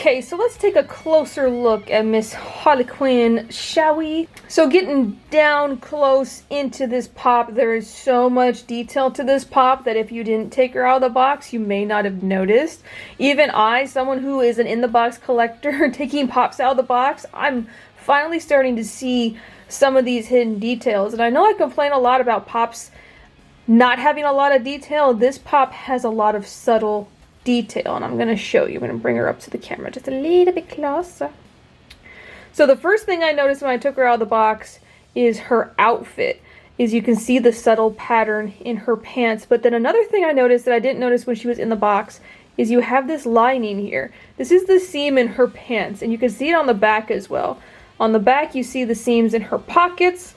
Okay, so let's take a closer look at Miss Harley Quinn, shall we? So getting down close into this pop, there is so much detail to this pop that if you didn't take her out of the box, you may not have noticed. Even I, someone who is an in-the-box collector, taking pops out of the box, I'm finally starting to see some of these hidden details. And I know I complain a lot about pops not having a lot of detail. This pop has a lot of subtle detail, and I'm going to show you. I'm going to bring her up to the camera just a little bit closer. So the first thing I noticed when I took her out of the box is her outfit. Is you can see the subtle pattern in her pants. But then another thing I noticed that I didn't notice when she was in the box is you have this lining here. This is the seam in her pants, and you can see it on the back as well. On the back you see the seams in her pockets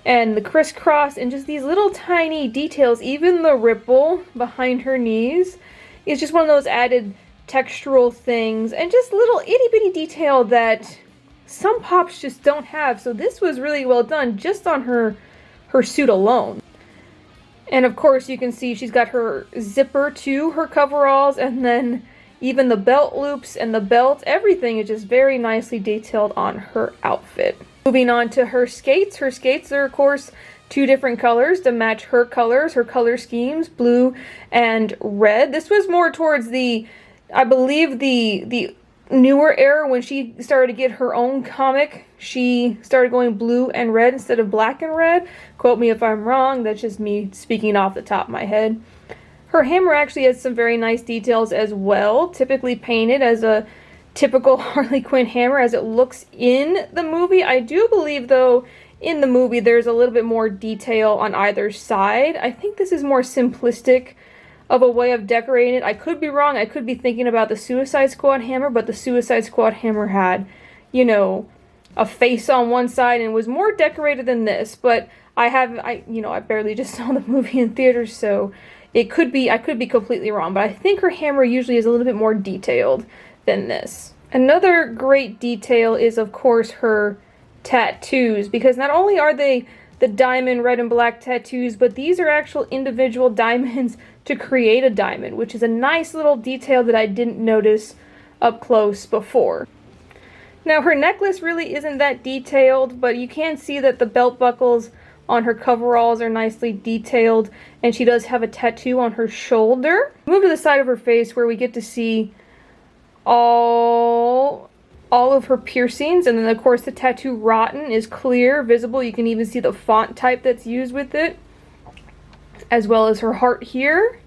and the crisscross and just these little tiny details. Even the ripple behind her knees is just one of those added textural things and just little itty bitty detail that some pops just don't have. So this was really well done just on her suit alone. And of course you can see she's got her zipper to her coveralls, and then even the belt loops and the belt, everything is just very nicely detailed on her outfit. Moving on to her skates. Her skates are of course two different colors to match her colors, her color schemes, blue and red. This was more towards the, I believe, the newer era when she started to get her own comic. She started going blue and red instead of black and red. Quote me if I'm wrong, that's just me speaking off the top of my head. Her hammer actually has some very nice details as well, typically painted as a typical Harley Quinn hammer as it looks in the movie. I do believe though in the movie there's a little bit more detail on either side. I think this is more simplistic of a way of decorating it. I could be wrong. I could be thinking about the Suicide Squad hammer, but the Suicide Squad hammer had, you know, a face on one side and was more decorated than this. But I barely just saw the movie in theaters, so I could be completely wrong. But I think her hammer usually is a little bit more detailed than this. Another great detail is of course her tattoos, because not only are they the diamond red and black tattoos, but these are actual individual diamonds to create a diamond, which is a nice little detail that I didn't notice up close before. Now her necklace really isn't that detailed, but you can see that the belt buckles on her coveralls are nicely detailed, and she does have a tattoo on her shoulder. Move to the side of her face where we get to see all of her piercings, and then of course the tattoo Rotten is clear, visible. You can even see the font type that's used with it, as well as her heart here.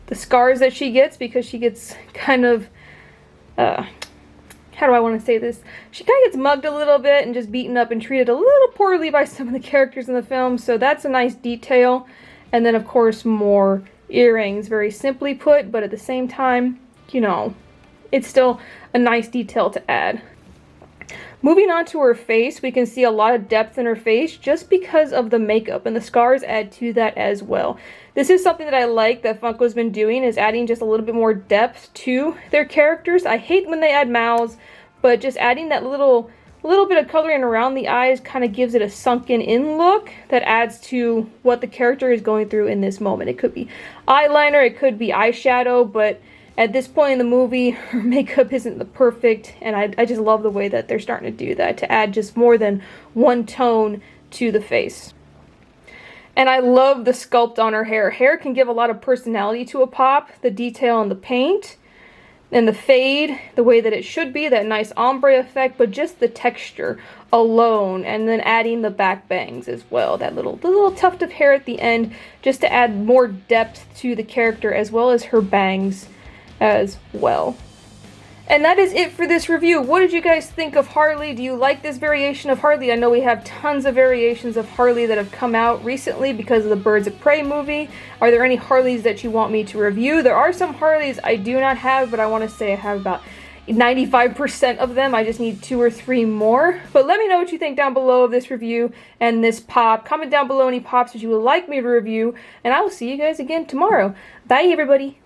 The scars that she gets, because she gets kind of, how do I want to say this? She kind of gets mugged a little bit and just beaten up and treated a little poorly by some of the characters in the film, so that's a nice detail. And then of course more earrings, very simply put, but at the same time, you know, it's still a nice detail to add. Moving on to her face, we can see a lot of depth in her face just because of the makeup, and the scars add to that as well. This is something that I like that Funko's been doing, is adding just a little bit more depth to their characters. I hate when they add mouths, but just adding that little bit of coloring around the eyes kind of gives it a sunken in look that adds to what the character is going through in this moment. It could be eyeliner, it could be eyeshadow, but at this point in the movie, her makeup isn't the perfect, and I just love the way that they're starting to do that, to add just more than one tone to the face. And I love the sculpt on her hair. Hair can give a lot of personality to a pop. The detail on the paint and the fade, the way that it should be, that nice ombre effect, but just the texture alone, and then adding the back bangs as well, the little tuft of hair at the end, just to add more depth to the character, as well as her bangs as well. And that is it for this review. What did you guys think of Harley? Do you like this variation of Harley? I know we have tons of variations of Harley that have come out recently because of the Birds of Prey movie. Are there any Harleys that you want me to review? There are some Harleys I do not have, but I want to say I have about 95% of them. I just need 2 or 3 more. But let me know what you think down below of this review and this pop. Comment down below any pops that you would like me to review, and I will see you guys again tomorrow. Bye, everybody.